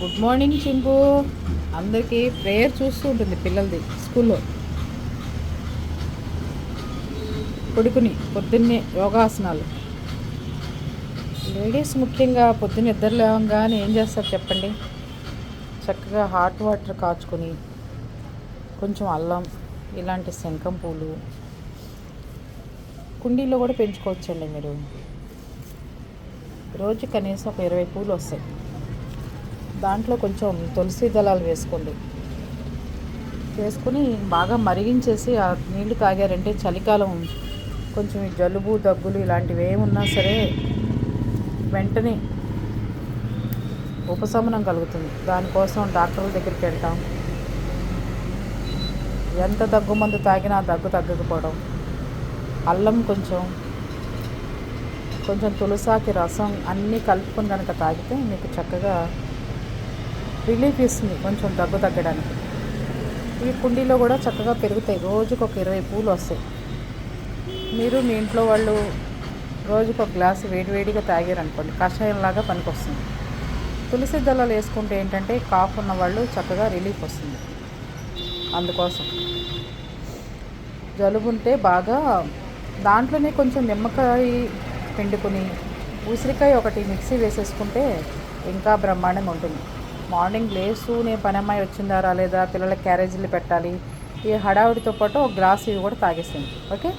Good morning చింపు. అందరికీ prayer చూస్తూ ఉంటుంది పిల్లలది స్కూల్లో. కొడుకుని పొద్దున్నే యోగాసనాలు. లేడీస్ ముఖ్యంగా పొద్దున్న ఇద్దరు లేవగానే ఏం చేస్తారు చెప్పండి? చక్కగా హాట్ వాటర్ కాచుకొని కొంచెం అల్లం, ఇలాంటి శంఖం పూలు కుండీలో కూడా పెంచుకోవచ్చండి. మీరు రోజు కనీసం ఒక 20 పూలు వస్తాయి. దాంట్లో కొంచెం తులసి దళాలు వేసుకొని బాగా మరిగించేసి ఆ నీళ్లు తాగారంటే చలికాలం కొంచెం ఈ జలుబు దగ్గులు ఇలాంటివి ఏమున్నా సరే వెంటనే ఉపశమనం కలుగుతుంది. దానికోసం డాక్టర్ల దగ్గరికి వెళ్తాం. ఎంత దగ్గు మందు తాగినా దగ్గు తగ్గకపోవడం, అల్లం కొంచెం తులసాకి రసం అన్నీ కలుపుకొని కనుక తాగితే మీకు చక్కగా రిలీఫ్ ఇస్తుంది. కొంచెం దగ్గు తగ్గడానికి ఈ కుండీలో కూడా చక్కగా పెరుగుతాయి. రోజుకు ఒక 20 పూలు వస్తాయి. మీరు మీ ఇంట్లో వాళ్ళు రోజుకు ఒక గ్లాసు వేడివేడిగా తాగారనుకోండి, కషాయంలాగా పనికొస్తుంది. తులసి దళాలు వేసుకుంటే ఏంటంటే కాఫ్ ఉన్న వాళ్ళు చక్కగా రిలీఫ్ వస్తుంది. అందుకోసం జలుబు ఉంటే బాగా దాంట్లోనే కొంచెం నిమ్మకాయ పిండుకొని ఉసిరికాయ ఒకటి మిక్సీ వేసేసుకుంటే ఇంకా బ్రహ్మాండంగా ఉంటుంది. మార్నింగ్ లేస్తూ నేను పని అమ్మాయి వచ్చిందా రాలేదా, పిల్లలకి క్యారేజీలు పెట్టాలి, ఈ హడావుడితో పాటు ఒక గ్లాస్ ఇవి కూడా తాగేసింది. ఓకే.